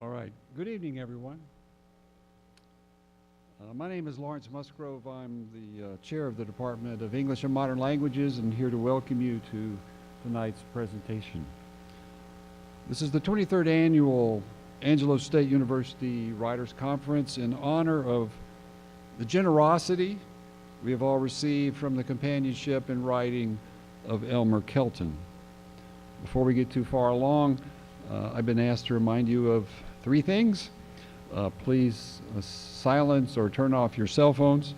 All right. Good evening, everyone. My name is Lawrence Musgrove. I'm the chair of the Department of English and Modern Languages and here to welcome you to tonight's presentation. This is the 23rd Annual Angelo State University Writers Conference in honor of the generosity we have all received from the companionship and writing of Elmer Kelton. Before we get too far along, I've been asked to remind you of three things. Please silence or turn off your cell phones.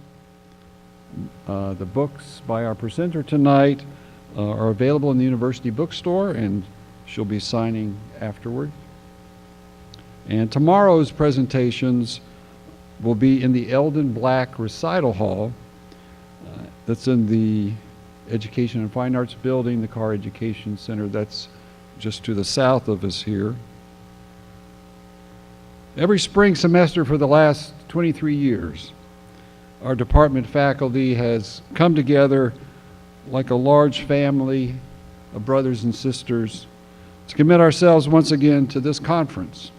The books by our presenter tonight are available in the university bookstore, and she'll be signing afterward. And tomorrow's presentations will be in the Eldon Black Recital Hall. That's in the Education and Fine Arts Building, the Carr Education Center. That's just to the south of us here. Every spring semester for the last 23 years, our department faculty has come together like a large family of brothers and sisters to commit ourselves once again to this conference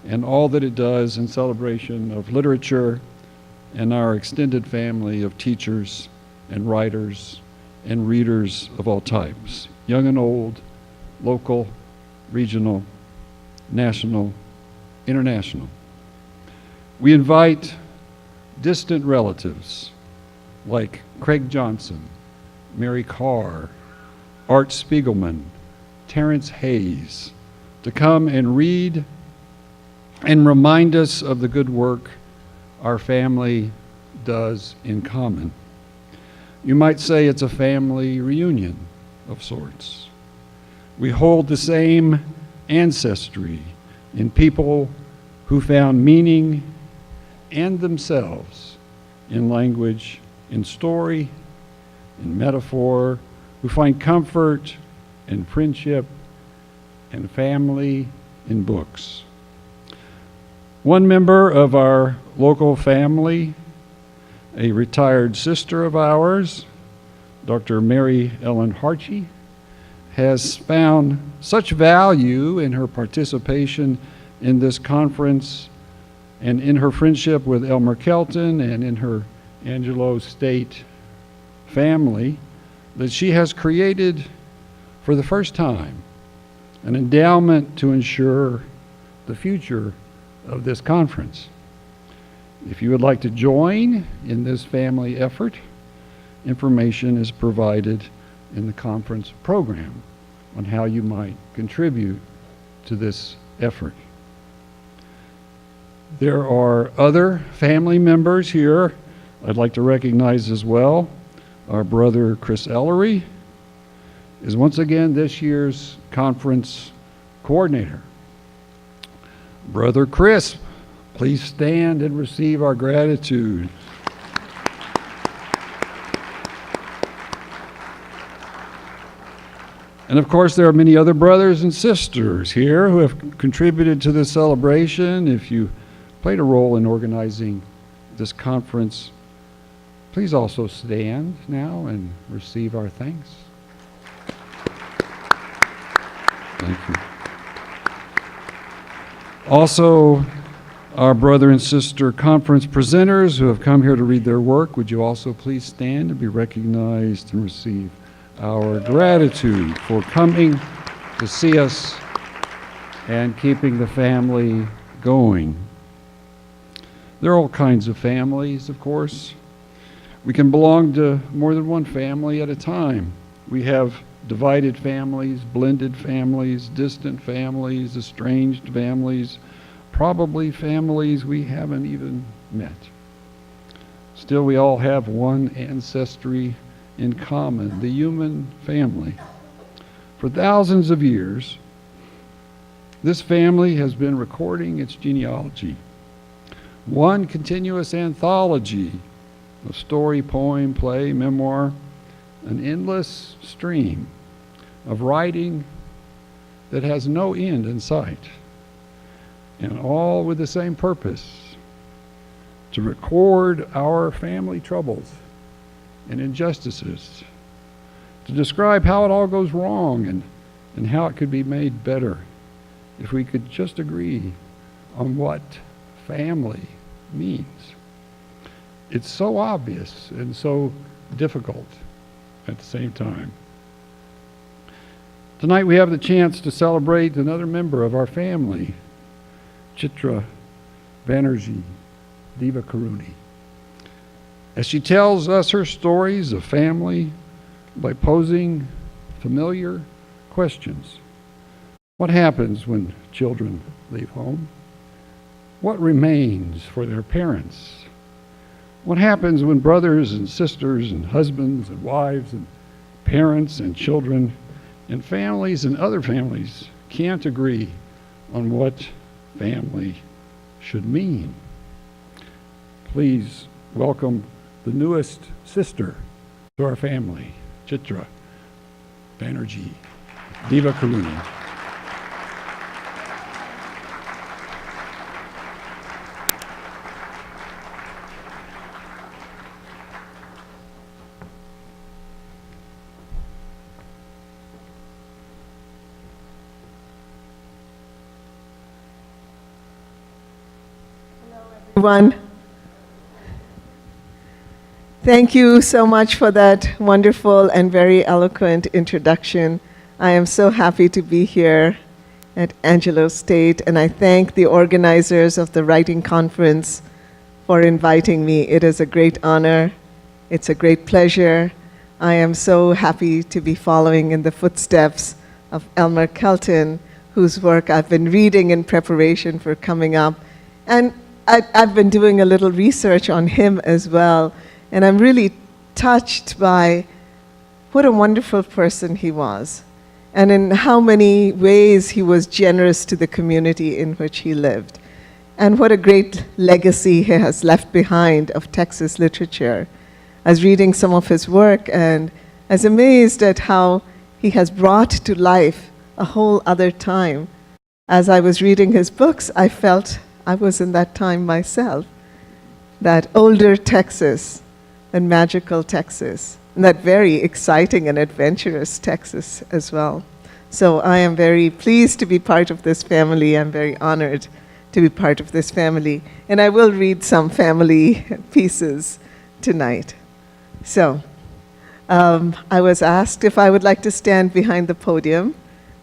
and all that it does in celebration of literature and our extended family of teachers and writers and readers of all types, young and old, local, regional, national, international. We invite distant relatives like Craig Johnson, Mary Carr, Art Spiegelman, Terrence Hayes to come and read and remind us of the good work our family does in common. You might say it's a family reunion of sorts. We hold the same ancestry in people who found meaning and themselves in language, in story, in metaphor, who find comfort in friendship and family in books. One member of our local family, a retired sister of ours, Dr. Mary Ellen Harchey, has found such value in her participation in this conference and in her friendship with Elmer Kelton and in her Angelo State family that she has created for the first time an endowment to ensure the future of this conference. If you would like to join in this family effort, information is provided in the conference program on how you might contribute to this effort. There are other family members here I'd like to recognize as well. Our brother Chris Ellery is once again this year's conference coordinator. Brother Chris, please stand and receive our gratitude. And of course, there are many other brothers and sisters here who have contributed to this celebration. If you played a role in organizing this conference, please also stand now and receive our thanks. Thank you. Also, our brother and sister conference presenters who have come here to read their work, would you also please stand and be recognized and receive our gratitude for coming to see us and keeping the family going. There are all kinds of families, of course. We can belong to more than one family at a time. We have divided families, blended families, distant families, estranged families, probably families we haven't even met. Still, we all have one ancestry in common, the human family. For thousands of years, this family has been recording its genealogy. One continuous anthology of story, poem, play, memoir, an endless stream of writing that has no end in sight, and all with the same purpose: to record our family troubles and injustices, to describe how it all goes wrong and how it could be made better if we could just agree on what family means. It's so obvious and so difficult at the same time. Tonight we have the chance to celebrate another member of our family, Chitra Divakaruni, as she tells us her stories of family by posing familiar questions. What happens when children leave home? What remains for their parents? What happens when brothers and sisters and husbands and wives and parents and children and families and other families can't agree on what family should mean? Please welcome the newest sister to our family, Chitra Divakaruni. Everyone. Thank you so much for that wonderful and very eloquent introduction. I am so happy to be here at Angelo State, and I thank the organizers of the Writing Conference for inviting me. It is a great honor. It's a great pleasure. I am so happy to be following in the footsteps of Elmer Kelton, whose work I've been reading in preparation for coming up. And I've been doing a little research on him as well, and I'm really touched by what a wonderful person he was, and in how many ways he was generous to the community in which he lived, and what a great legacy he has left behind of Texas literature. I was reading some of his work, and I was amazed at how he has brought to life a whole other time. As I was reading his books, I felt I was in that time myself, that older Texas and magical Texas, and that very exciting and adventurous Texas as well. So I am very pleased to be part of this family. I'm very honored to be part of this family. And I will read some family pieces tonight. So I was asked if I would like to stand behind the podium.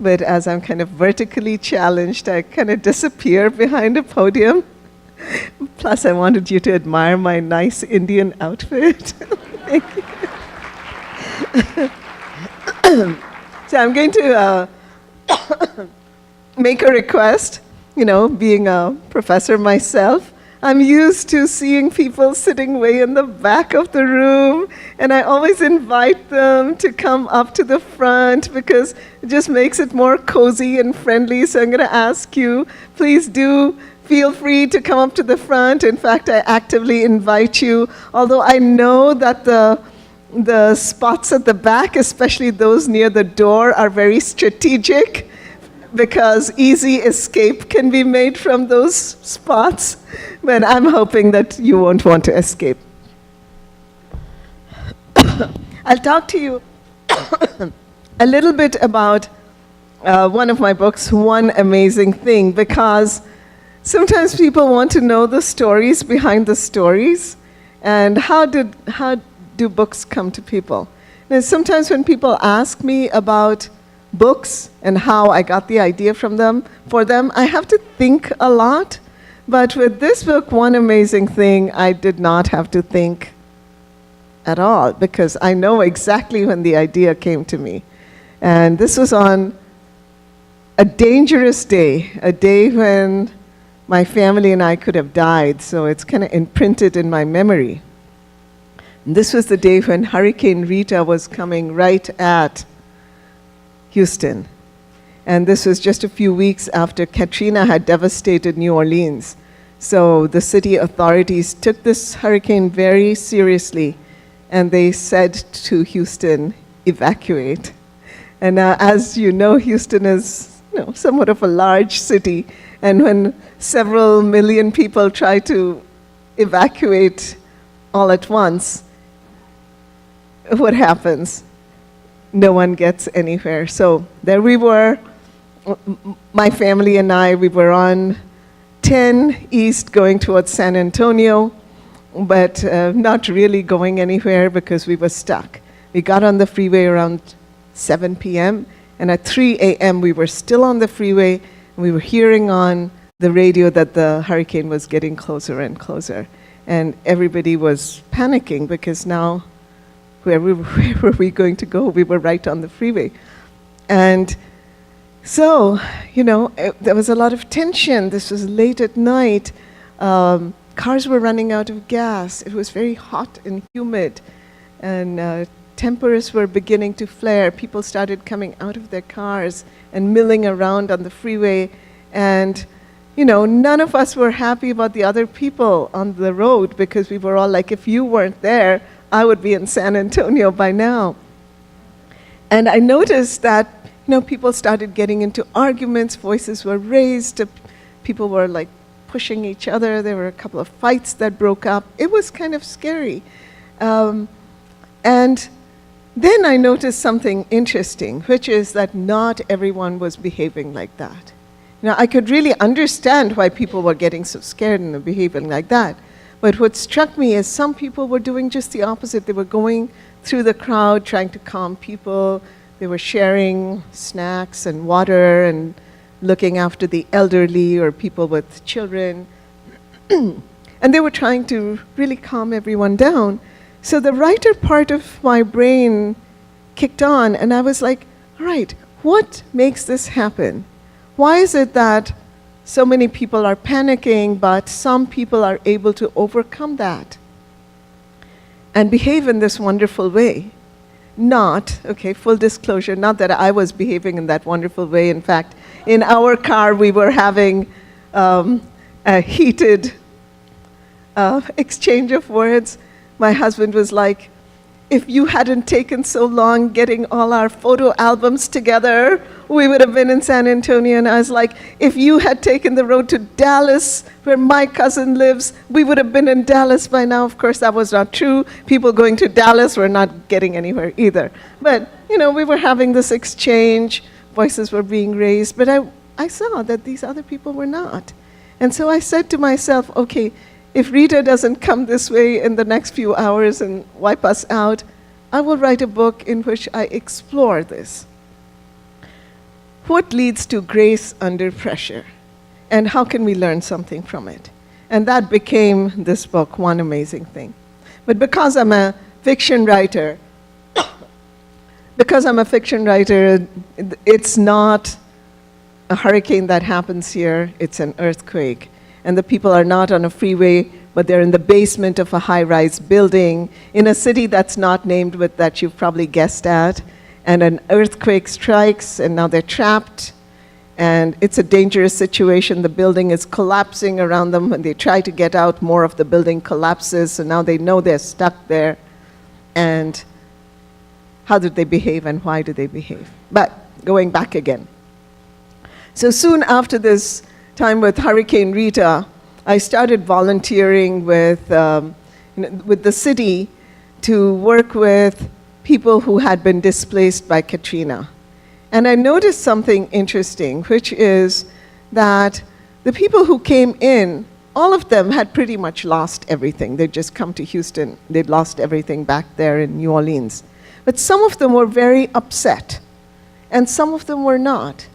But as I'm kind of vertically challenged, I kind of disappear behind a podium. Plus, I wanted you to admire my nice Indian outfit. Thank you. So I'm going to make a request. You know, being a professor myself, I'm used to seeing people sitting way in the back of the room, and I always invite them to come up to the front because it just makes it more cozy and friendly. So I'm going to ask you, please do feel free to come up to the front. In fact, I actively invite you, although I know that the spots at the back, especially those near the door, are very strategic, because easy escape can be made from those spots, but I'm hoping that you won't want to escape. I'll talk to you a little bit about one of my books, One Amazing Thing, because sometimes people want to know the stories behind the stories, and how do books come to people? And sometimes when people ask me about books and how I got the idea for them, I have to think a lot. But with this book, One Amazing Thing, I did not have to think at all, because I know exactly when the idea came to me. And this was on a dangerous day, a day when my family and I could have died, so it's kind of imprinted in my memory. And this was the day when Hurricane Rita was coming right at Houston. And this was just a few weeks after Katrina had devastated New Orleans. So the city authorities took this hurricane very seriously, and they said to Houston, evacuate. And as you know, Houston is somewhat of a large city, and when several million people try to evacuate all at once, what happens? No one gets anywhere. So there we were, my family and I, we were on 10 east going towards San Antonio, but not really going anywhere because we were stuck. We got on the freeway around 7 p.m., and at 3 a.m. we were still on the freeway, and we were hearing on the radio that the hurricane was getting closer and closer. And everybody was panicking because now where were we going to go? We were right on the freeway. And so, there was a lot of tension. This was late at night. Cars were running out of gas. It was very hot and humid. And tempers were beginning to flare. People started coming out of their cars and milling around on the freeway. And, none of us were happy about the other people on the road because we were all like, if you weren't there, I would be in San Antonio by now. And I noticed that, people started getting into arguments, voices were raised, people were like pushing each other. There were a couple of fights that broke up. It was kind of scary. And then I noticed something interesting, which is that not everyone was behaving like that. I could really understand why people were getting so scared and behaving like that. But what struck me is some people were doing just the opposite. They were going through the crowd, trying to calm people. They were sharing snacks and water and looking after the elderly or people with children. And they were trying to really calm everyone down. So the writer part of my brain kicked on, and I was like, all right, what makes this happen? Why is it that so many people are panicking, but some people are able to overcome that and behave in this wonderful way? Full disclosure, not that I was behaving in that wonderful way. In fact, in our car, we were having a heated exchange of words. My husband was like, if you hadn't taken so long getting all our photo albums together, we would have been in San Antonio. And I was like, if you had taken the road to Dallas, where my cousin lives, we would have been in Dallas by now. Of course, that was not true. People going to Dallas were not getting anywhere either. But, we were having this exchange. Voices were being raised. But I saw that these other people were not. And so I said to myself, okay, if Rita doesn't come this way in the next few hours and wipe us out, I will write a book in which I explore this. What leads to grace under pressure? And how can we learn something from it? And that became this book, One Amazing Thing. But because I'm a fiction writer, it's not a hurricane that happens here, it's an earthquake. And the people are not on a freeway, but they're in the basement of a high-rise building in a city that's not named, but that you've probably guessed at. And an earthquake strikes, and now they're trapped. And it's a dangerous situation. The building is collapsing around them. When they try to get out, more of the building collapses, so now they know they're stuck there. And how did they behave, and why did they behave? But going back again. So soon after this time with Hurricane Rita, I started volunteering with the city to work with people who had been displaced by Katrina. And I noticed something interesting, which is that the people who came in, all of them had pretty much lost everything. They'd just come to Houston. They'd lost everything back there in New Orleans. But some of them were very upset, and some of them were not.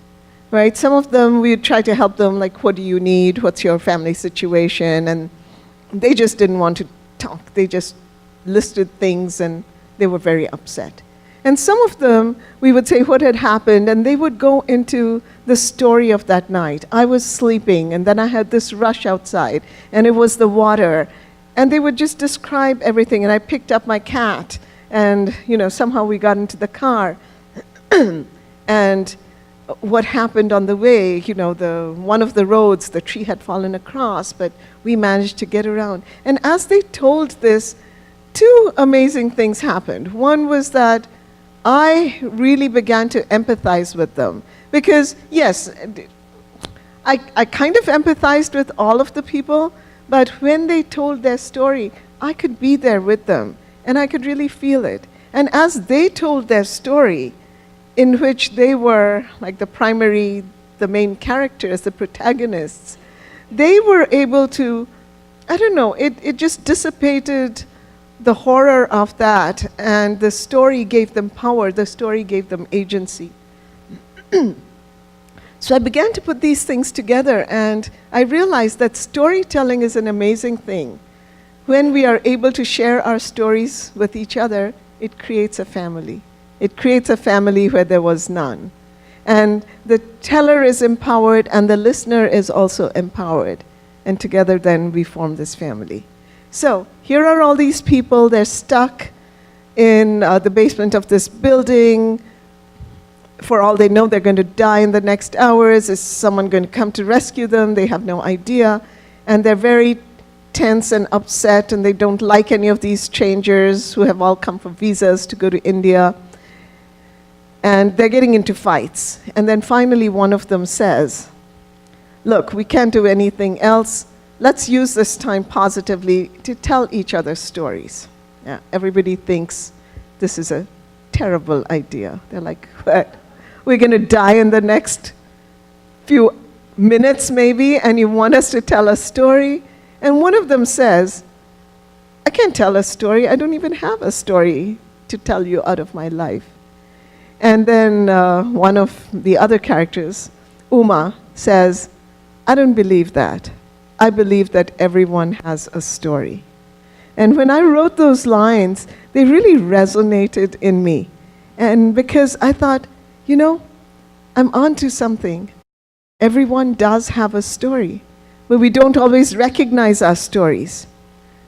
Right? Some of them, we'd try to help them, like, what do you need? What's your family situation? And they just didn't want to talk. They just listed things, and they were very upset. And some of them, we would say what had happened, and they would go into the story of that night. I was sleeping, and then I had this rush outside, and it was the water. And they would just describe everything, and I picked up my cat, and, somehow we got into the car. And what happened on the way, one of the roads, the tree had fallen across, but we managed to get around. And as they told this, two amazing things happened. One was that I really began to empathize with them. Because, yes, I kind of empathized with all of the people, but when they told their story, I could be there with them, and I could really feel it. And as they told their story, in which they were like the main characters, the protagonists, they were able to, I don't know, it just dissipated the horror of that, and the story gave them power, the story gave them agency. So I began to put these things together, and I realized that storytelling is an amazing thing. When we are able to share our stories with each other, it creates a family. It creates a family where there was none. And the teller is empowered, and the listener is also empowered. And together then we form this family. So here are all these people, they're stuck in the basement of this building. For all they know, they're going to die in the next hours. Is someone going to come to rescue them? They have no idea. And they're very tense and upset, and they don't like any of these strangers who have all come for visas to go to India. And they're getting into fights. And then finally one of them says, look, we can't do anything else. Let's use this time positively to tell each other stories. Yeah, everybody thinks this is a terrible idea. They're like, what? We're going to die in the next few minutes maybe, and you want us to tell a story? And one of them says, I can't tell a story. I don't even have a story to tell you out of my life. And then one of the other characters, Uma, says, I don't believe that. I believe that everyone has a story. And when I wrote those lines, they really resonated in me. And because I thought, you know, I'm onto something. Everyone does have a story, but we don't always recognize our stories.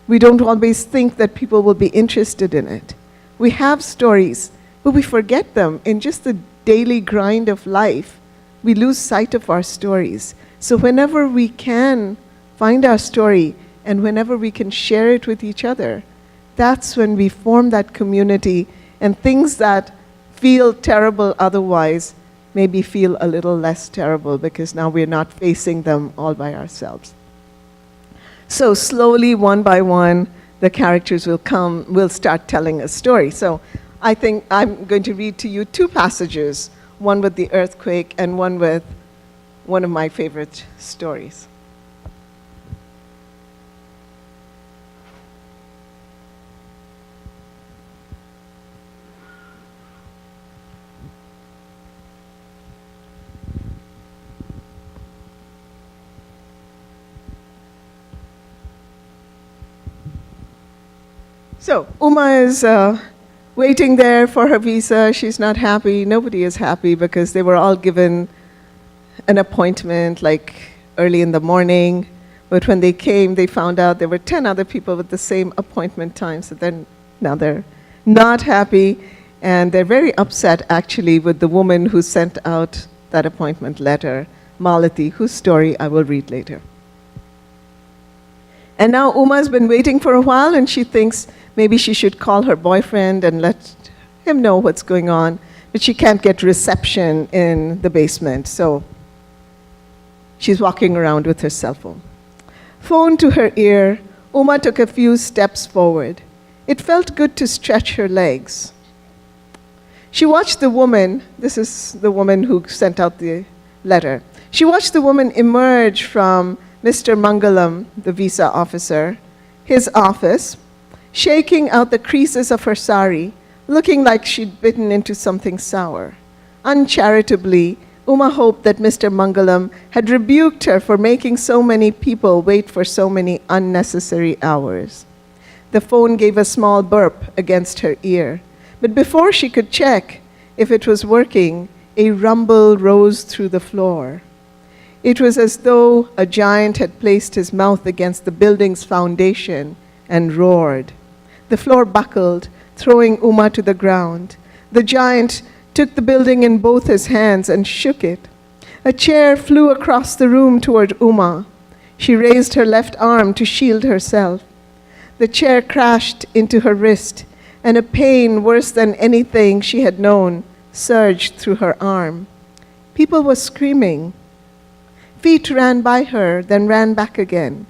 We don't always think that people will be interested in it. We have stories, but we forget them. In just the daily grind of life, we lose sight of our stories. So whenever we can find our story, and whenever we can share it with each other, that's when we form that community, and things that feel terrible otherwise maybe feel a little less terrible, because now we're not facing them all by ourselves. So slowly, one by one, the characters will start telling a story. So I think I'm going to read to you two passages, one with the earthquake and one with one of my favorite stories. So Uma is waiting there for her visa. She's not happy. Nobody is happy because they were all given an appointment like early in the morning. But when they came, they found out there were 10 other people with the same appointment time. So then now they're not happy. And they're very upset, actually, with the woman who sent out that appointment letter, Malati, whose story I will read later. And now Uma's been waiting for a while, and she thinks maybe she should call her boyfriend and let him know what's going on. But she can't get reception in the basement, so she's walking around with her cell phone. Phone to her ear, Uma took a few steps forward. It felt good to stretch her legs. She watched the woman, this is the woman who sent out the letter. She watched the woman emerge from Mr. Mangalam, the visa officer, his office, shaking out the creases of her sari, looking like she'd bitten into something sour. Uncharitably, Uma hoped that Mr. Mangalam had rebuked her for making so many people wait for so many unnecessary hours. The phone gave a small burp against her ear, but before she could check if it was working, a rumble rose through the floor. It was as though a giant had placed his mouth against the building's foundation and roared. The floor buckled, throwing Uma to the ground. The giant took the building in both his hands and shook it. A chair flew across the room toward Uma. She raised her left arm to shield herself. The chair crashed into her wrist, and a pain worse than anything she had known surged through her arm. People were screaming. Feet ran by her, then ran back again.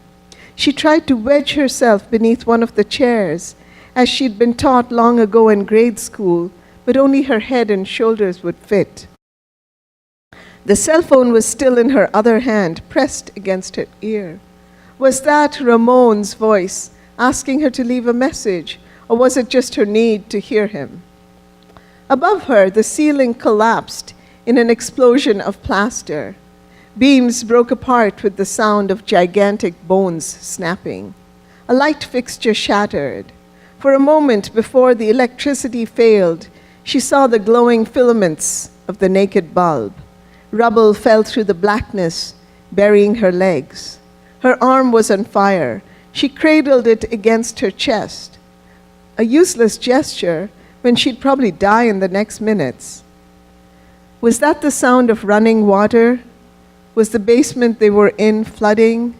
She tried to wedge herself beneath one of the chairs, as she'd been taught long ago in grade school, but only her head and shoulders would fit. The cell phone was still in her other hand, pressed against her ear. Was that Ramon's voice asking her to leave a message, or was it just her need to hear him? Above her, the ceiling collapsed in an explosion of plaster. Beams broke apart with the sound of gigantic bones snapping. A light fixture shattered. For a moment before the electricity failed, she saw the glowing filaments of the naked bulb. Rubble fell through the blackness, burying her legs. Her arm was on fire. She cradled it against her chest. A useless gesture when she'd probably die in the next minutes. Was that the sound of running water? Was the basement they were in flooding?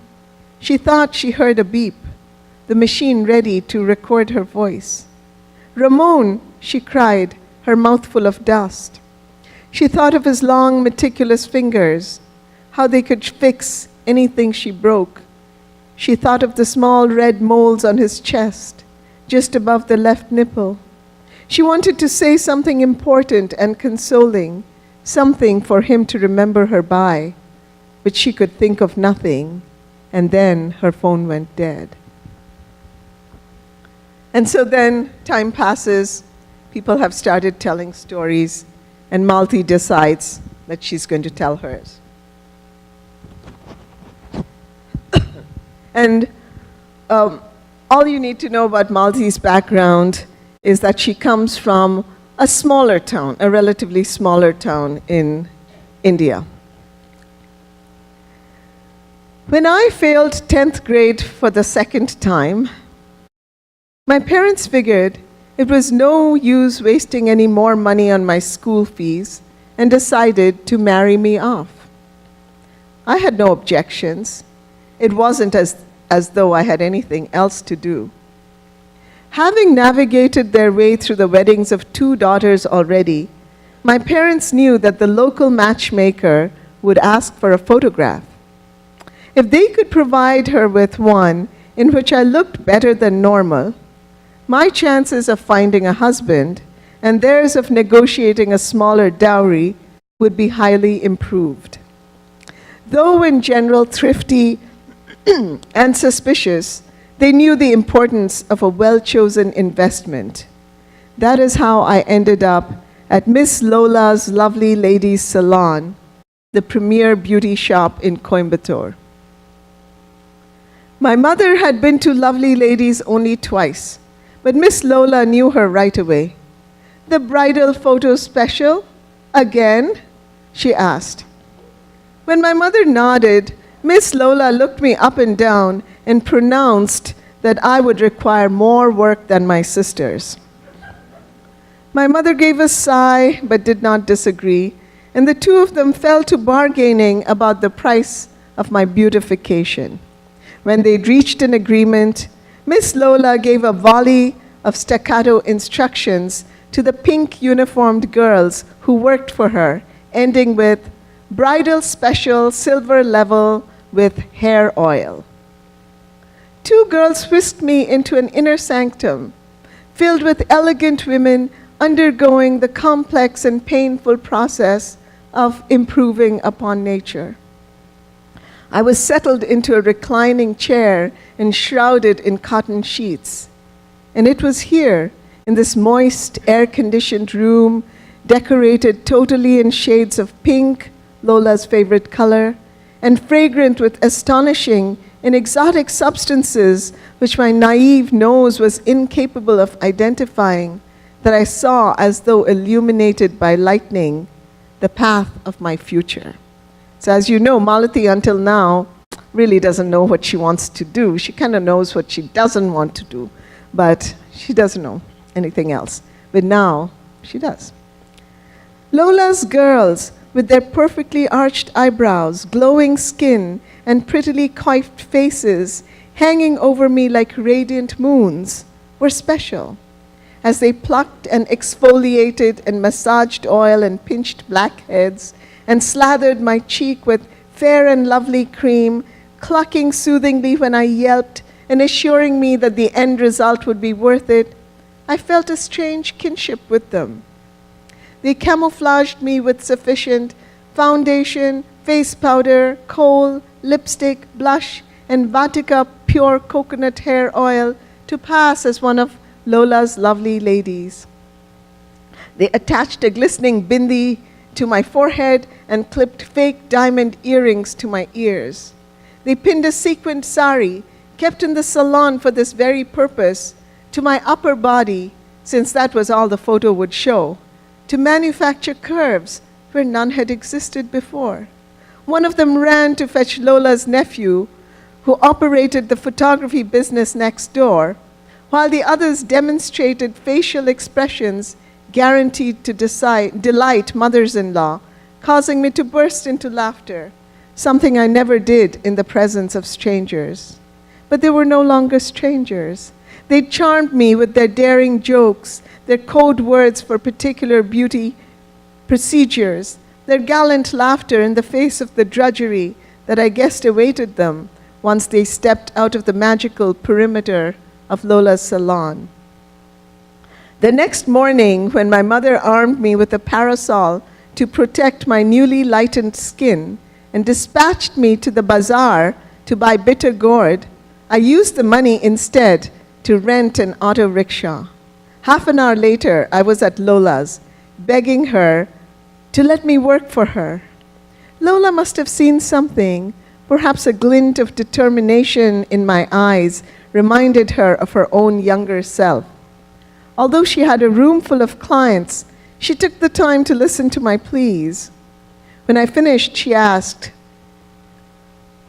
She thought she heard a beep, the machine ready to record her voice. "Ramon," she cried, her mouth full of dust. She thought of his long, meticulous fingers, how they could fix anything she broke. She thought of the small red moles on his chest, just above the left nipple. She wanted to say something important and consoling, something for him to remember her by, but she could think of nothing, and then her phone went dead. And so then time passes, people have started telling stories, and Malti decides that she's going to tell hers. And all you need to know about Malti's background is that she comes from a smaller town, a relatively smaller town in India. When I failed 10th grade for the second time, my parents figured it was no use wasting any more money on my school fees and decided to marry me off. I had no objections. It wasn't as though I had anything else to do. Having navigated their way through the weddings of 2 daughters already, my parents knew that the local matchmaker would ask for a photograph. If they could provide her with one in which I looked better than normal, my chances of finding a husband and theirs of negotiating a smaller dowry would be highly improved. Though in general thrifty and suspicious, they knew the importance of a well-chosen investment. That is how I ended up at Miss Lola's Lovely Ladies Salon, the premier beauty shop in Coimbatore. My mother had been to Lovely Ladies only twice, but Miss Lola knew her right away. "The bridal photo special? Again?" she asked. When my mother nodded, Miss Lola looked me up and down and pronounced that I would require more work than my sisters. My mother gave a sigh but did not disagree, and the two of them fell to bargaining about the price of my beautification. When they'd reached an agreement, Miss Lola gave a volley of staccato instructions to the pink uniformed girls who worked for her, ending with "bridal special silver level with hair oil." 2 girls whisked me into an inner sanctum filled with elegant women undergoing the complex and painful process of improving upon nature. I was settled into a reclining chair and shrouded in cotton sheets. And it was here, in this moist, air-conditioned room, decorated totally in shades of pink, Lola's favorite color, and fragrant with astonishing and exotic substances which my naive nose was incapable of identifying, that I saw, as though illuminated by lightning, the path of my future. So as you know, Malati until now really doesn't know what she wants to do. She kind of knows what she doesn't want to do, but she doesn't know anything else. But now she does. Lola's girls, with their perfectly arched eyebrows, glowing skin, and prettily coiffed faces hanging over me like radiant moons, were special. As they plucked and exfoliated and massaged oil and pinched blackheads and slathered my cheek with fair and lovely cream, clucking soothingly when I yelped and assuring me that the end result would be worth it, I felt a strange kinship with them. They camouflaged me with sufficient foundation, face powder, kohl, lipstick, blush, and Vatika pure coconut hair oil to pass as one of Lola's lovely ladies. They attached a glistening bindi to my forehead and clipped fake diamond earrings to my ears. They pinned a sequined sari, kept in the salon for this very purpose, to my upper body, since that was all the photo would show, to manufacture curves where none had existed before. One of them ran to fetch Lola's nephew, who operated the photography business next door, while the others demonstrated facial expressions guaranteed to delight mothers-in-law, causing me to burst into laughter, something I never did in the presence of strangers. But they were no longer strangers. They charmed me with their daring jokes, their code words for particular beauty procedures, their gallant laughter in the face of the drudgery that I guessed awaited them once they stepped out of the magical perimeter of Lola's salon. The next morning, when my mother armed me with a parasol to protect my newly lightened skin and dispatched me to the bazaar to buy bitter gourd, I used the money instead to rent an auto rickshaw. Half an hour later, I was at Lola's, begging her to let me work for her. Lola must have seen something. Perhaps a glint of determination in my eyes reminded her of her own younger self. Although she had a room full of clients, she took the time to listen to my pleas. When I finished, she asked,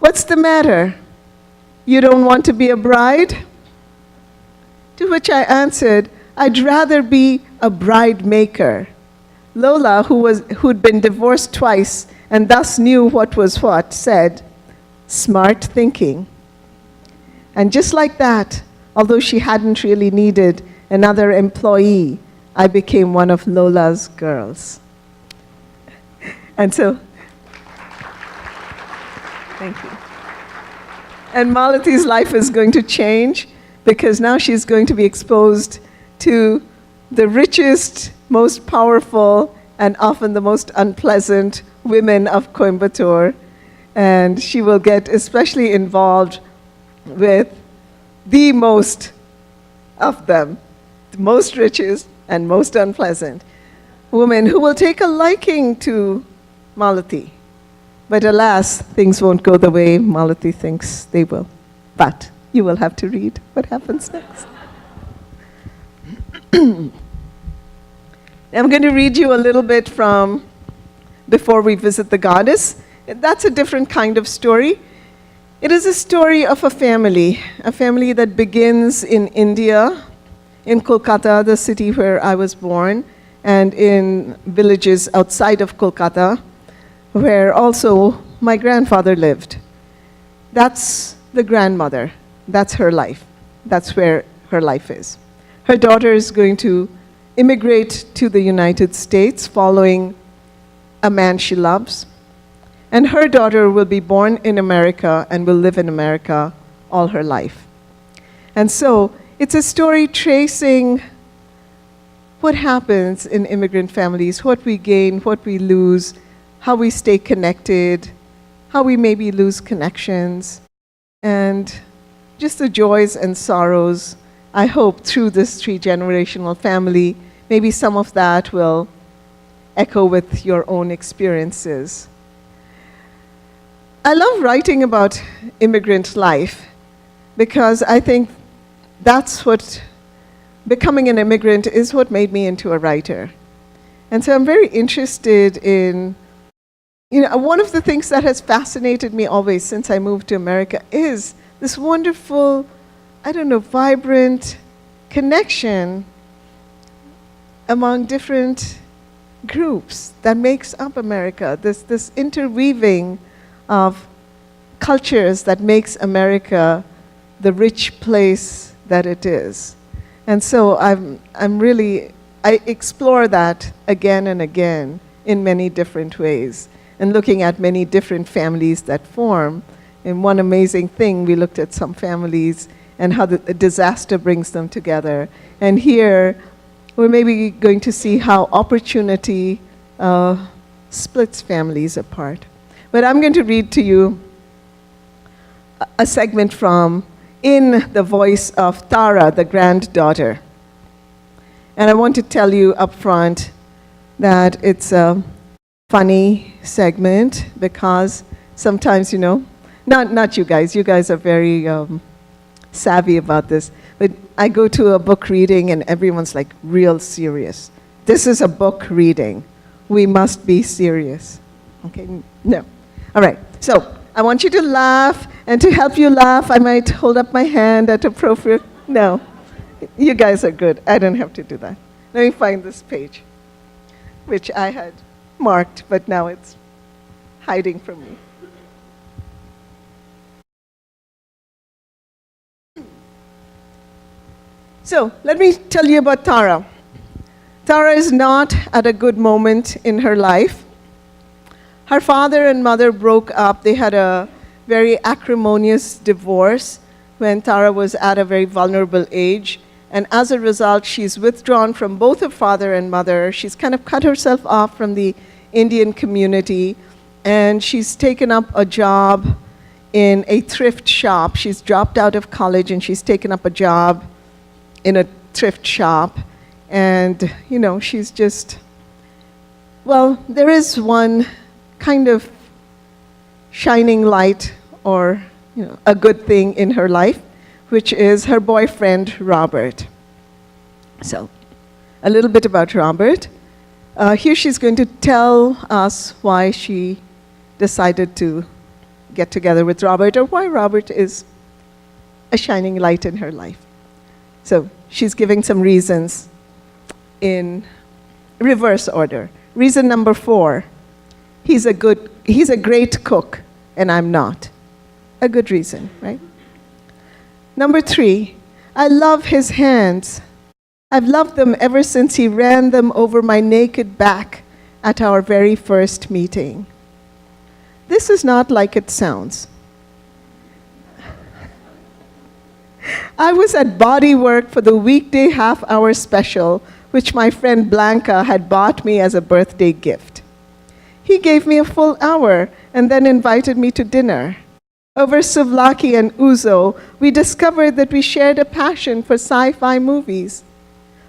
"What's the matter? You don't want to be a bride?" To which I answered, "I'd rather be a bride maker." Lola, who'd been divorced twice and thus knew what was what, said, "Smart thinking." And just like that, although she hadn't really needed another employee, I became one of Lola's girls. And so, thank you. And Malati's life is going to change because now she's going to be exposed to the richest, most powerful, and often the most unpleasant women of Coimbatore. And she will get especially involved with the most of them, the most richest and most unpleasant women who will take a liking to Malati. But alas, things won't go the way Malati thinks they will. But you will have to read what happens next. I'm going to read you a little bit from Before We Visit the Goddess. That's a different kind of story. It is a story of a family that begins in India, in Kolkata, the city where I was born, and in villages outside of Kolkata, where also my grandfather lived. That's the grandmother. That's her life. That's where her life is. Her daughter is going to immigrate to the United States following a man she loves. And her daughter will be born in America and will live in America all her life. And so it's a story tracing what happens in immigrant families, what we gain, what we lose, how we stay connected, how we maybe lose connections, and just the joys and sorrows. I hope through this three-generational family, maybe some of that will echo with your own experiences. I love writing about immigrant life because I think that's what becoming an immigrant is what made me into a writer. And so I'm very interested in, one of the things that has fascinated me always since I moved to America is this wonderful, vibrant connection among different groups that makes up America, this interweaving of cultures that makes America the rich place that it is. And so I explore that again and again in many different ways, and looking at many different families that form. And one amazing thing, we looked at some families and how the disaster brings them together. And here, we're maybe going to see how opportunity splits families apart. But I'm going to read to you a segment from In the Voice of Tara, the granddaughter. And I want to tell you up front that it's a funny segment because sometimes, not you guys are very savvy about this, but I go to a book reading and everyone's like real serious. This is a book reading. We must be serious. Okay? No. All right. So I want you to laugh, and to help you laugh, I might hold up my hand at appropriate. No. You guys are good. I don't have to do that. Let me find this page, which I had marked, but now it's hiding from me. So let me tell you about Tara. Tara is not at a good moment in her life. Her father and mother broke up. They had a very acrimonious divorce when Tara was at a very vulnerable age. And as a result, she's withdrawn from both her father and mother. She's kind of cut herself off from the Indian community. And she's taken up a job in a thrift shop. She's dropped out of college and she's taken up a job in a thrift shop. And, she's just, there is one kind of shining light or, a good thing in her life, which is her boyfriend, Robert. So, a little bit about Robert. Here she's going to tell us why she decided to get together with Robert, or why Robert is a shining light in her life. So, she's giving some reasons in reverse order. Reason number 4, he's a great cook, and I'm not. A good reason, right? Number 3, I love his hands. I've loved them ever since he ran them over my naked back at our very first meeting. This is not like it sounds. I was at Body Work for the weekday half-hour special, which my friend Blanca had bought me as a birthday gift. He gave me a full hour and then invited me to dinner. Over souvlaki and ouzo, we discovered that we shared a passion for sci-fi movies.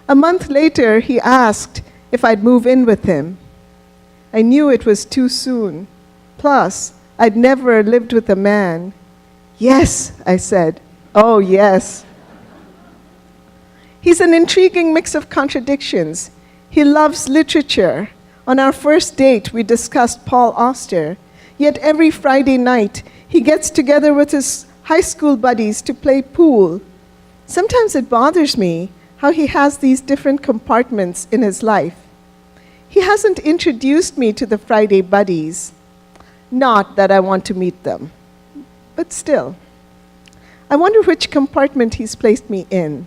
A month later, he asked if I'd move in with him. I knew it was too soon. Plus, I'd never lived with a man. Yes, I said. Oh, yes. He's an intriguing mix of contradictions. He loves literature. On our first date, we discussed Paul Auster. Yet every Friday night, he gets together with his high school buddies to play pool. Sometimes it bothers me how he has these different compartments in his life. He hasn't introduced me to the Friday buddies. Not that I want to meet them, but still. I wonder which compartment he's placed me in.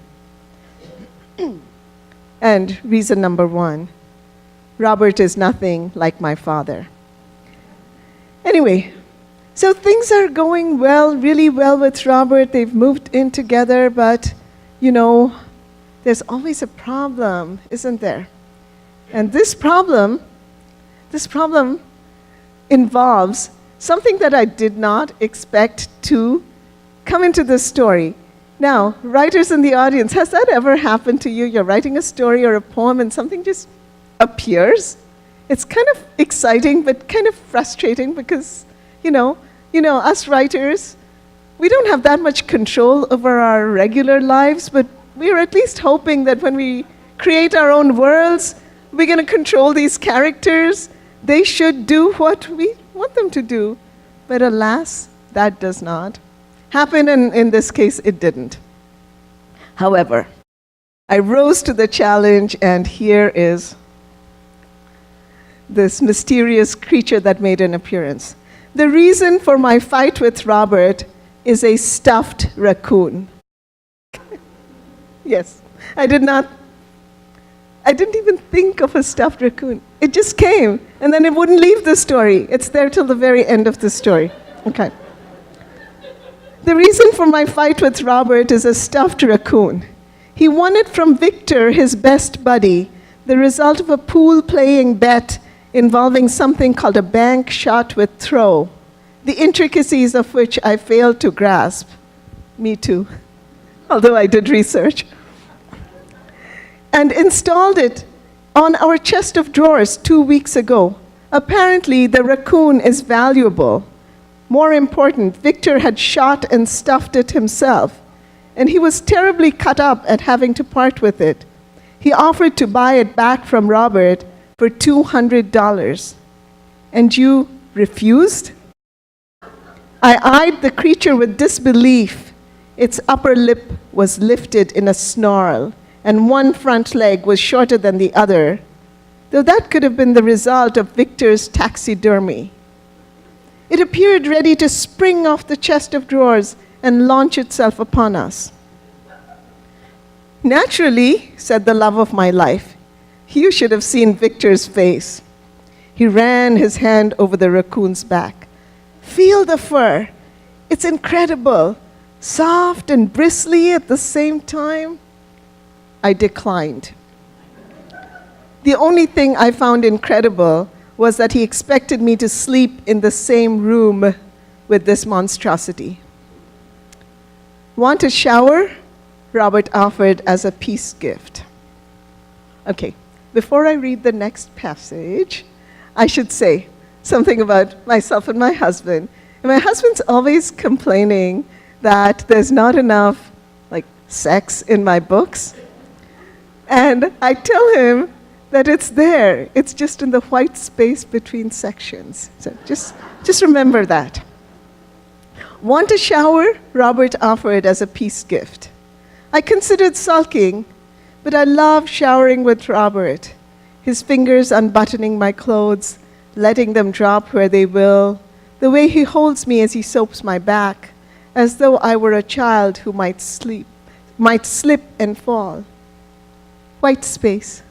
And reason number 1, Robert is nothing like my father. Anyway, so things are going well, really well with Robert. They've moved in together, but, there's always a problem, isn't there? And this problem involves something that I did not expect to come into this story. Now, writers in the audience, has that ever happened to you? You're writing a story or a poem and something just appears? It's kind of exciting, but kind of frustrating because, us writers, we don't have that much control over our regular lives, but we're at least hoping that when we create our own worlds, we're going to control these characters. They should do what we want them to do. But alas, that does not happen, and in this case, it didn't. However, I rose to the challenge, and here is this mysterious creature that made an appearance. The reason for my fight with Robert is a stuffed raccoon. Yes, I didn't even think of a stuffed raccoon. It just came, and then it wouldn't leave the story. It's there till the very end of the story. Okay. The reason for my fight with Robert is a stuffed raccoon. He won it from Victor, his best buddy, the result of a pool-playing bet involving something called a bank shot with throw, the intricacies of which I failed to grasp. Me too, although I did research. And installed it on our chest of drawers 2 weeks ago. Apparently, the raccoon is valuable. More important, Victor had shot and stuffed it himself, and he was terribly cut up at having to part with it. He offered to buy it back from Robert for $200. And you refused? I eyed the creature with disbelief. Its upper lip was lifted in a snarl, and one front leg was shorter than the other, though that could have been the result of Victor's taxidermy. It appeared ready to spring off the chest of drawers and launch itself upon us. Naturally, said the love of my life, you should have seen Victor's face. He ran his hand over the raccoon's back. Feel the fur. It's incredible. Soft and bristly at the same time. I declined. The only thing I found incredible was that he expected me to sleep in the same room with this monstrosity. Want a shower? Robert offered as a peace gift. Okay, before I read the next passage, I should say something about myself and my husband. And my husband's always complaining that there's not enough sex in my books. And I tell him that it's there. It's just in the white space between sections. So just remember that. Want a shower? Robert offered as a peace gift. I considered sulking, but I love showering with Robert. His fingers unbuttoning my clothes, letting them drop where they will, the way he holds me as he soaps my back, as though I were a child who might slip and fall. White space.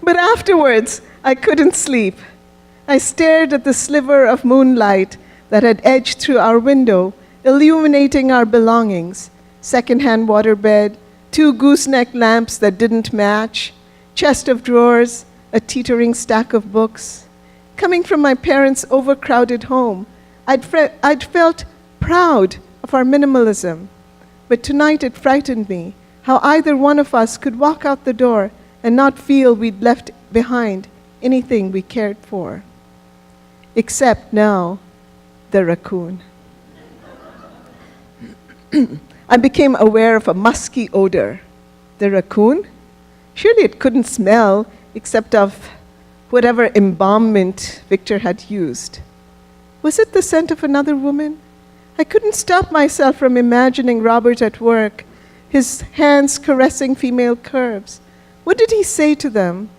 But afterwards, I couldn't sleep. I stared at the sliver of moonlight that had edged through our window, illuminating our belongings: second-hand waterbed, 2 gooseneck lamps that didn't match, chest of drawers, a teetering stack of books. Coming from my parents' overcrowded home, I'd felt proud of our minimalism. But tonight it frightened me how either one of us could walk out the door and not feel we'd left behind anything we cared for. Except now, the raccoon. I became aware of a musky odor. The raccoon? Surely it couldn't smell except of whatever embalmment Victor had used. Was it the scent of another woman? I couldn't stop myself from imagining Robert at work, his hands caressing female curves. What did he say to them?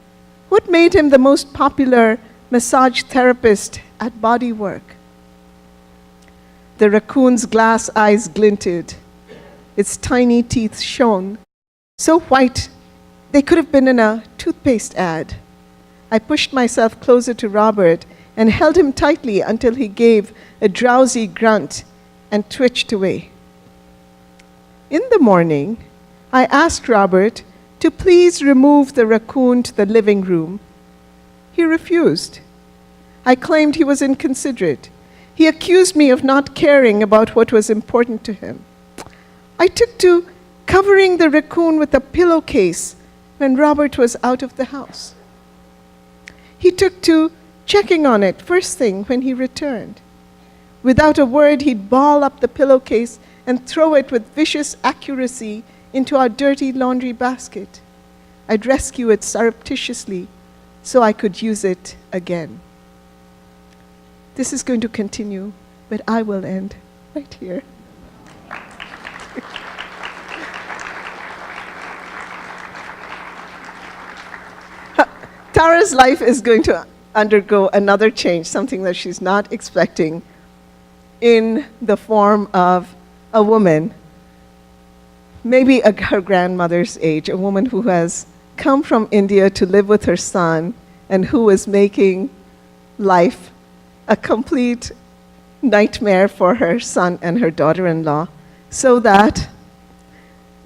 What made him the most popular massage therapist at Body Work? The raccoon's glass eyes glinted. Its tiny teeth shone, so white they could have been in a toothpaste ad. I pushed myself closer to Robert and held him tightly until he gave a drowsy grunt and twitched away. In the morning, I asked Robert to please remove the raccoon to the living room. He refused. I claimed he was inconsiderate. He accused me of not caring about what was important to him. I took to covering the raccoon with a pillowcase when Robert was out of the house. He took to checking on it first thing when he returned. Without a word, he'd ball up the pillowcase and throw it with vicious accuracy into our dirty laundry basket. I'd rescue it surreptitiously so I could use it again. This is going to continue, but I will end right here. Tara's life is going to undergo another change, something that she's not expecting, in the form of a woman, maybe her grandmother's age, a woman who has come from India to live with her son and who is making life a complete nightmare for her son and her daughter-in-law, so that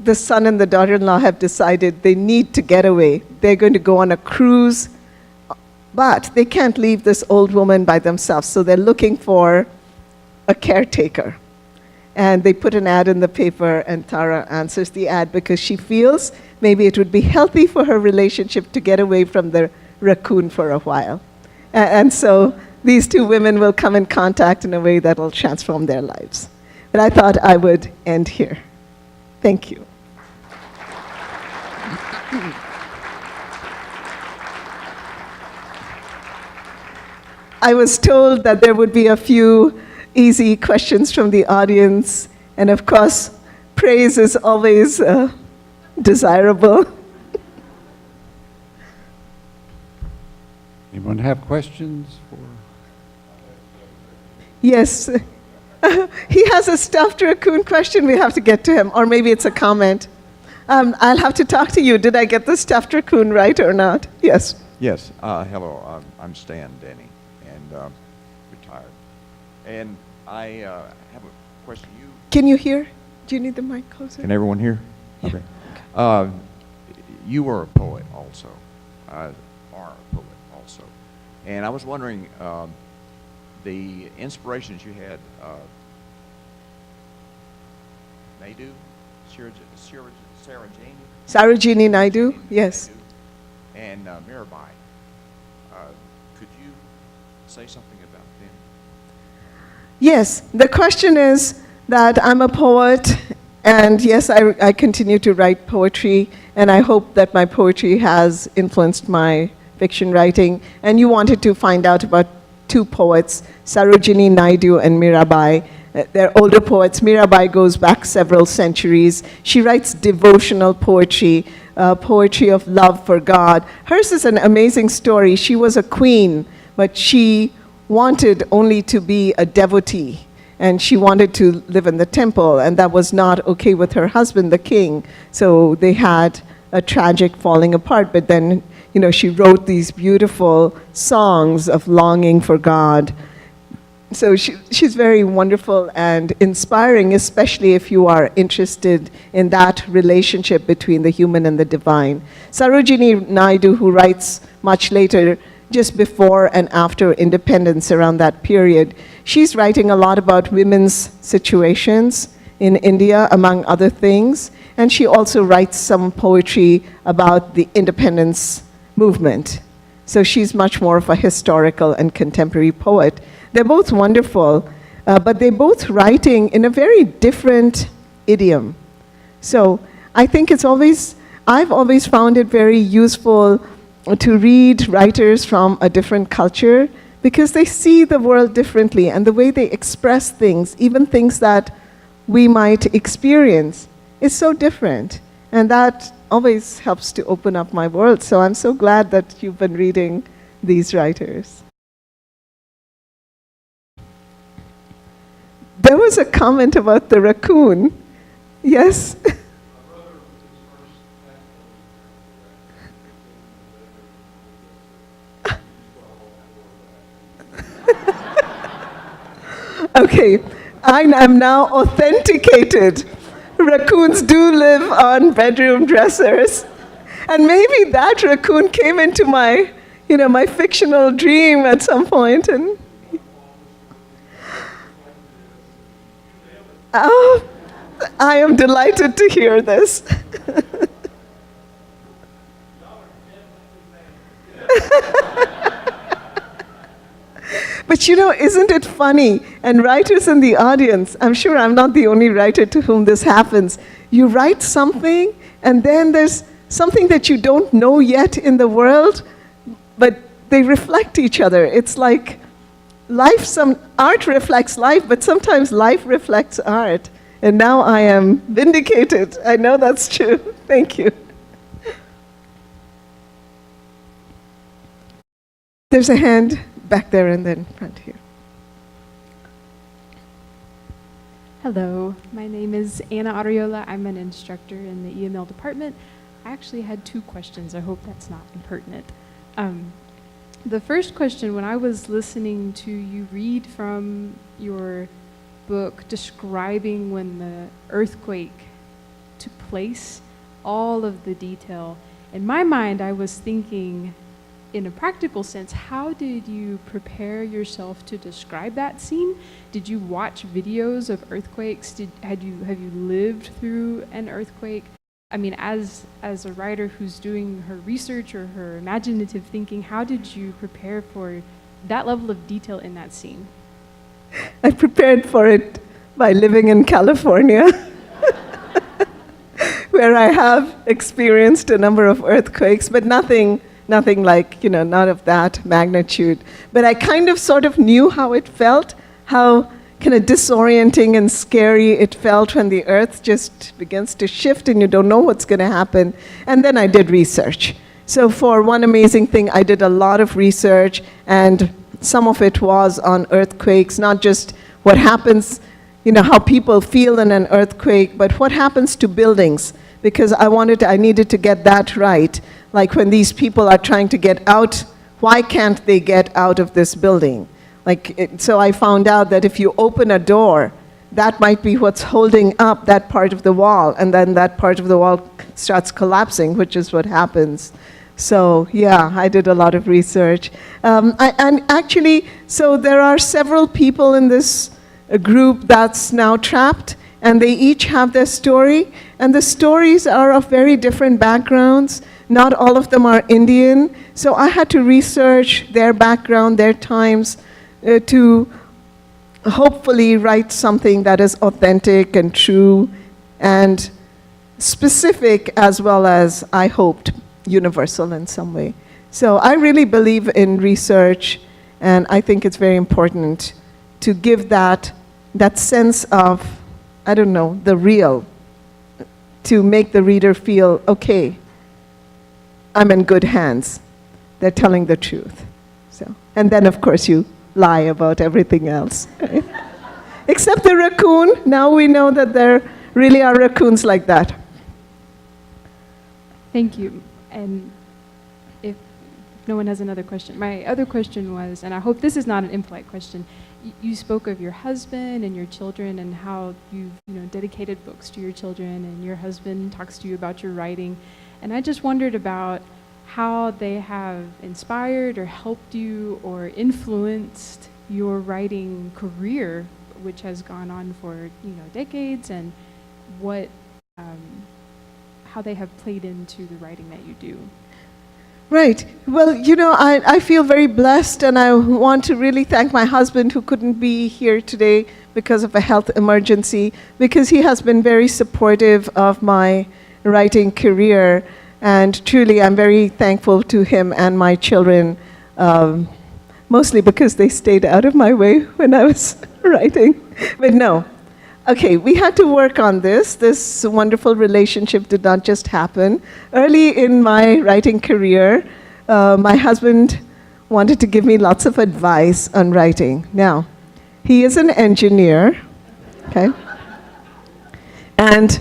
the son and the daughter-in-law have decided they need to get away. They're going to go on a cruise, but they can't leave this old woman by themselves, so they're looking for a caretaker. And they put an ad in the paper, and Tara answers the ad because she feels maybe it would be healthy for her relationship to get away from the raccoon for a while. And so these two women will come in contact in a way that will transform their lives. But I thought I would end here. Thank you. I was told that there would be a few easy questions from the audience, and of course, praise is always desirable. Anyone have questions for? Yes. He has a stuffed raccoon question. We have to get to him, or maybe it's a comment. I'll have to talk to you. Did I get the stuffed raccoon right or not? Yes. Yes. Hello. I'm Stan Denny, and retired. And I have a question. Can you hear? Do you need the mic closer? Can everyone hear? Yeah. Okay. You were a poet also, are a poet also, and I was wondering the inspirations you had. Naidu, Sarojini Naidu, yes. And Mirabai. Could you say something about them? Yes, the question is that I'm a poet, and yes, I continue to write poetry, and I hope that my poetry has influenced my fiction writing. And you wanted to find out about two poets, Sarojini Naidu and Mirabai. They're older poets. Mirabai goes back several centuries. She writes devotional poetry, poetry of love for God. Hers is an amazing story. She was a queen, but she wanted only to be a devotee, and she wanted to live in the temple, and that was not okay with her husband, the king. So they had a tragic falling apart, but then, she wrote these beautiful songs of longing for God. So she's very wonderful and inspiring, especially if you are interested in that relationship between the human and the divine. Sarojini Naidu, who writes much later, just before and after independence, around that period, she's writing a lot about women's situations in India, among other things. And she also writes some poetry about the independence movement. So she's much more of a historical and contemporary poet. They're both wonderful, but they're both writing in a very different idiom. So I think I've always found it very useful to read writers from a different culture, because they see the world differently, and the way they express things, even things that we might experience, is so different. And that always helps to open up my world. So I'm so glad that you've been reading these writers. There was a comment about the raccoon. Yes? Okay, I am now authenticated. Raccoons do live on bedroom dressers. And maybe that raccoon came into my, my fictional dream at some point. And oh, I am delighted to hear this. But isn't it funny? And writers in the audience, I'm sure I'm not the only writer to whom this happens. You write something, and then there's something that you don't know yet in the world, but they reflect each other. It's like life, art reflects life, but sometimes life reflects art. And now I am vindicated. I know that's true. Thank you. There's a hand back there and then front here. Hello, my name is Anna Ariola. I'm an instructor in the EML department. I actually had two questions. I hope that's not impertinent. The first question, when I was listening to you read from your book describing when the earthquake to place all of the detail. In my mind, I was thinking, in a practical sense, how did you prepare yourself to describe that scene? Did you watch videos of earthquakes? Have you lived through an earthquake? I mean, as a writer who's doing her research or her imaginative thinking, how did you prepare for that level of detail in that scene? I prepared for it by living in California, where I have experienced a number of earthquakes, but nothing like, not of that magnitude. But I kind of sort of knew how it felt, how kind of disorienting and scary it felt when the earth just begins to shift and you don't know what's going to happen. And then I did research. So for One Amazing Thing, I did a lot of research, and some of it was on earthquakes, not just what happens, how people feel in an earthquake, but what happens to buildings, because I needed to get that right. Like when these people are trying to get out, why can't they get out of this building? So I found out that if you open a door, that might be what's holding up that part of the wall, and then that part of the wall starts collapsing, which is what happens. So yeah, I did a lot of research. And actually, so there are several people in this group that's now trapped, and they each have their story, and the stories are of very different backgrounds. Not all of them are Indian, so I had to research their background, their times, to hopefully write something that is authentic and true and specific, as well as, I hoped, universal in some way. So I really believe in research, and I think it's very important to give that sense of, the real, to make the reader feel, okay, I'm in good hands. They're telling the truth. And then, of course, you lie about everything else. Right? Except the raccoon. Now we know that there really are raccoons like that. Thank you. And if no one has another question, my other question was, and I hope this is not an impolite question, you spoke of your husband and your children and how you've dedicated books to your children, and your husband talks to you about your writing. And I just wondered about how they have inspired or helped you or influenced your writing career, which has gone on for decades, and what how they have played into the writing that you do. Right. Well, I feel very blessed, and I want to really thank my husband, who couldn't be here today because of a health emergency, because he has been very supportive of my writing career. And truly, I'm very thankful to him and my children, mostly because they stayed out of my way when I was writing. But no. Okay, we had to work on this. This wonderful relationship did not just happen. Early in my writing career, my husband wanted to give me lots of advice on writing. Now, he is an engineer, okay? And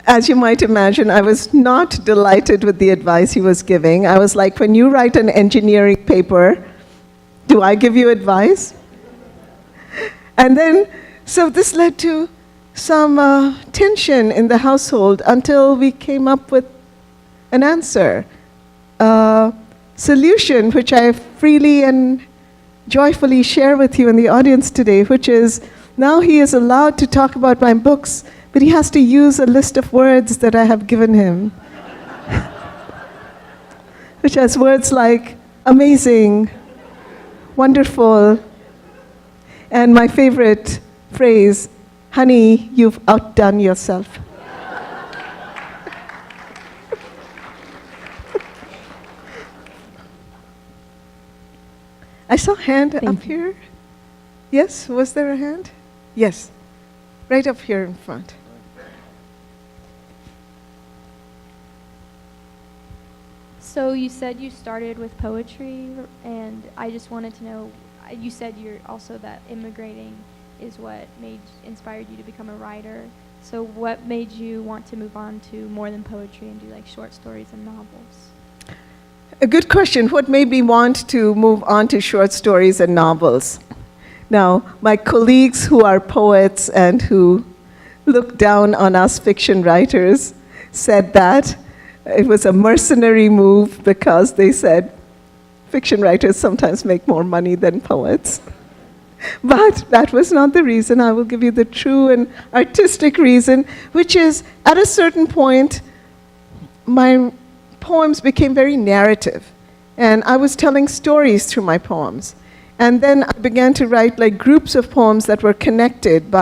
as you might imagine, I was not delighted with the advice he was giving. I was like, when you write an engineering paper, do I give you advice? And then, so this led to some tension in the household until we came up with an answer, a solution, which I freely and joyfully share with you in the audience today, which is now he is allowed to talk about my books, but he has to use a list of words that I have given him, which has words like amazing, wonderful, and my favorite phrase, honey, you've outdone yourself. I saw a hand up here. Yes, was there a hand? Yes, right up here in front. So you said you started with poetry, and I just wanted to know, you said you're also that immigrating is what inspired you to become a writer. So what made you want to move on to more than poetry and do like short stories and novels? A good question. What made me want to move on to short stories and novels? Now, my colleagues who are poets and who looked down on us fiction writers, said that it was a mercenary move because they said fiction writers sometimes make more money than poets. But that was not the reason. I will give you the true and artistic reason, which is at a certain point, my poems became very narrative. And I was telling stories through my poems. And then I began to write like groups of poems that were connected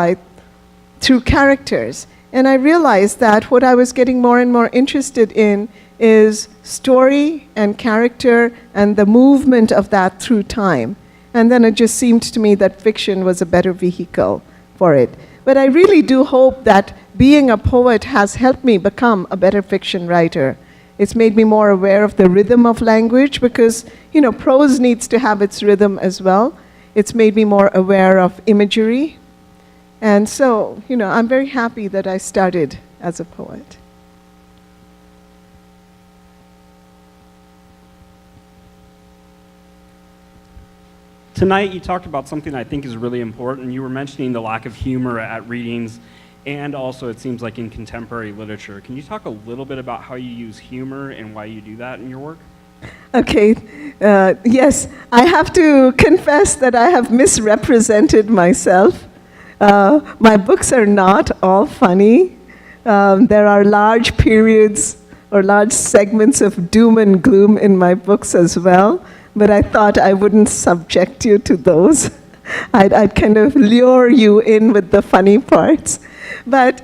through characters. And I realized that what I was getting more and more interested in is story and character and the movement of that through time. And then it just seemed to me that fiction was a better vehicle for it. But I really do hope that being a poet has helped me become a better fiction writer. It's made me more aware of the rhythm of language because, prose needs to have its rhythm as well. It's made me more aware of imagery. And so, I'm very happy that I started as a poet. Tonight, you talked about something I think is really important. You were mentioning the lack of humor at readings, and also it seems like in contemporary literature. Can you talk a little bit about how you use humor and why you do that in your work? Okay, yes, I have to confess that I have misrepresented myself. My books are not all funny. There are large periods or large segments of doom and gloom in my books as well. But I thought I wouldn't subject you to those. I'd kind of lure you in with the funny parts. But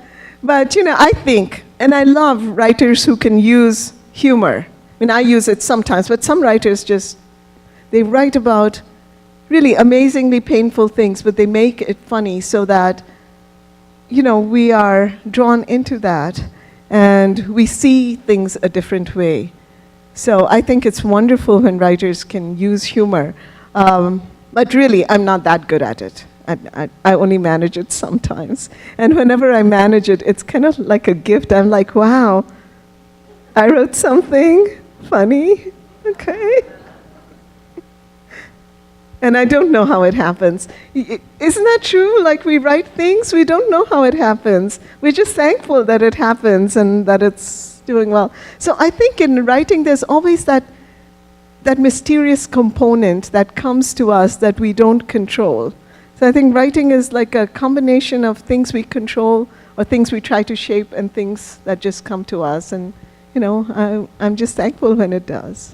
I think, and I love writers who can use humor. I use it sometimes, but some writers they write about really amazingly painful things, but they make it funny so that, we are drawn into that and we see things a different way. So I think it's wonderful when writers can use humor. But really, I'm not that good at it. I only manage it sometimes. And whenever I manage it, it's kind of like a gift. I'm like, wow, I wrote something funny. Okay. And I don't know how it happens. Isn't that true? Like we write things, we don't know how it happens. We're just thankful that it happens and that it's doing well. So I think in writing there's always that mysterious component that comes to us that we don't control. So I think writing is like a combination of things we control or things we try to shape and things that just come to us. And, I'm just thankful when it does.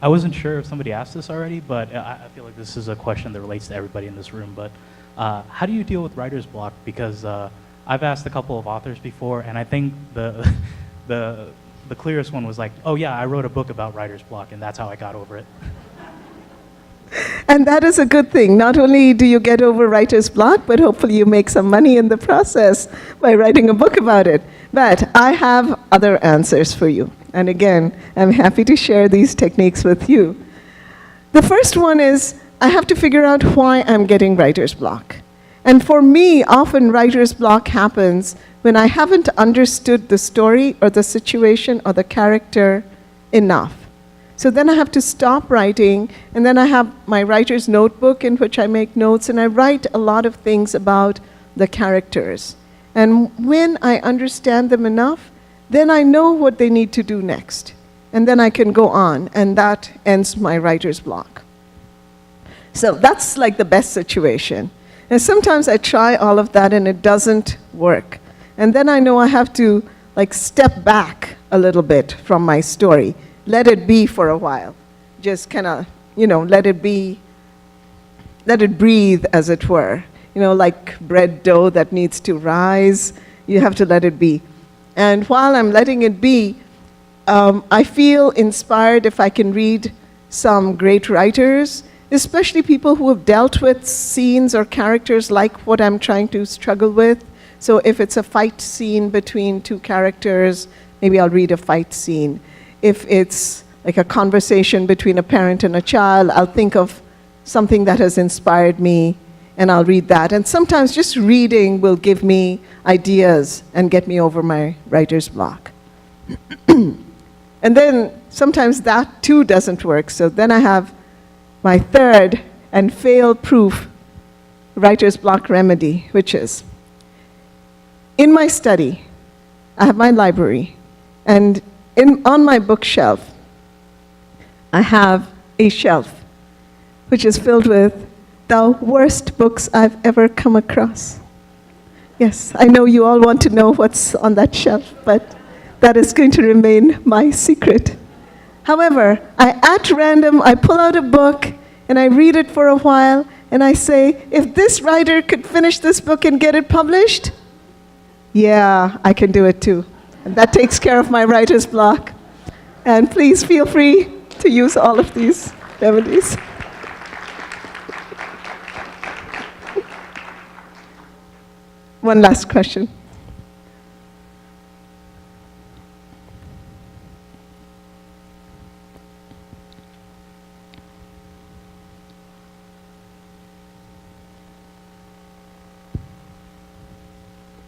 I wasn't sure if somebody asked this already, but I feel like this is a question that relates to everybody in this room. But how do you deal with writer's block? Because I've asked a couple of authors before, and I think the clearest one was like, oh yeah, I wrote a book about writer's block, and that's how I got over it. And that is a good thing. Not only do you get over writer's block, but hopefully you make some money in the process by writing a book about it. But I have other answers for you. And again, I'm happy to share these techniques with you. The first one is I have to figure out why I'm getting writer's block. And for me, often writer's block happens when I haven't understood the story or the situation or the character enough. So then I have to stop writing, and then I have my writer's notebook in which I make notes, and I write a lot of things about the characters. And when I understand them enough, then I know what they need to do next. And then I can go on, and that ends my writer's block. So that's like the best situation. And sometimes I try all of that and it doesn't work. And then I know I have to step back a little bit from my story. Let it be for a while. Just kind of, let it be, let it breathe, as it were. Like bread dough that needs to rise, you have to let it be. And while I'm letting it be, I feel inspired if I can read some great writers, especially people who have dealt with scenes or characters like what I'm trying to struggle with. So if it's a fight scene between two characters, maybe I'll read a fight scene. If it's like a conversation between a parent and a child, I'll think of something that has inspired me, and I'll read that. And sometimes just reading will give me ideas and get me over my writer's block. And then sometimes that too doesn't work. So then I have my third and fail-proof writer's block remedy, which is, in my study, I have my library, and on my bookshelf, I have a shelf which is filled with the worst books I've ever come across. Yes, I know you all want to know what's on that shelf, but that is going to remain my secret. However, at random, I pull out a book and I read it for a while, and I say, if this writer could finish this book and get it published, yeah, I can do it too. And that takes care of my writer's block. And please feel free to use all of these remedies. One last question.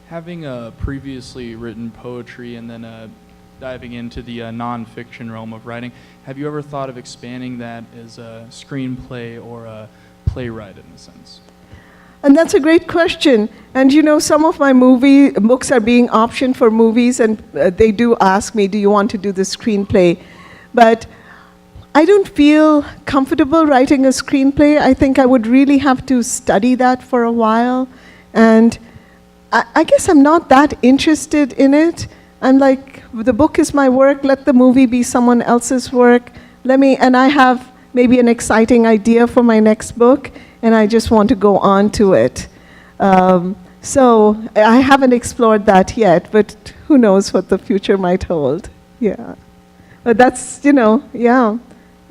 Having previously written poetry and then diving into the nonfiction realm of writing, have you ever thought of expanding that as a screenplay or a playwright in a sense? And that's a great question. And you know, some of my books are being optioned for movies, and they do ask me, do you want to do the screenplay? But I don't feel comfortable writing a screenplay. I think I would really have to study that for a while. And I guess I'm not that interested in it. I'm like, the book is my work, let the movie be someone else's work. And I have maybe an exciting idea for my next book, and I just want to go on to it. So I haven't explored that yet, but who knows what the future might hold. Yeah. But that's, yeah,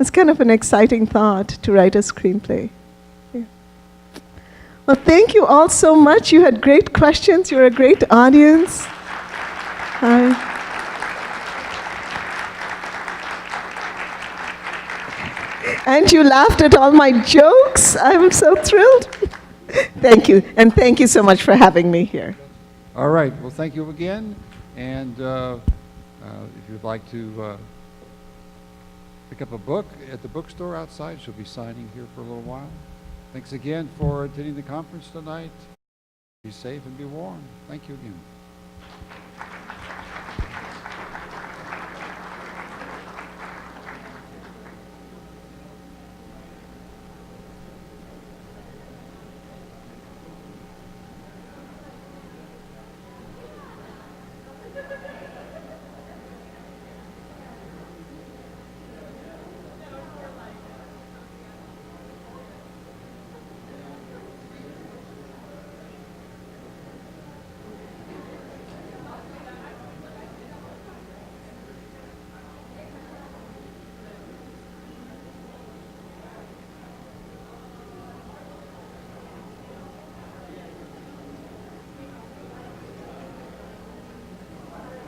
it's kind of an exciting thought to write a screenplay. Yeah. Well, thank you all so much. You had great questions. You're a great audience. Hi. And you laughed at all my jokes. I'm so thrilled. Thank you. And thank you so much for having me here. All right. Well, thank you again. And if you'd like to pick up a book at the bookstore outside, she'll be signing here for a little while. Thanks again for attending the conference tonight. Be safe and be warm. Thank you again.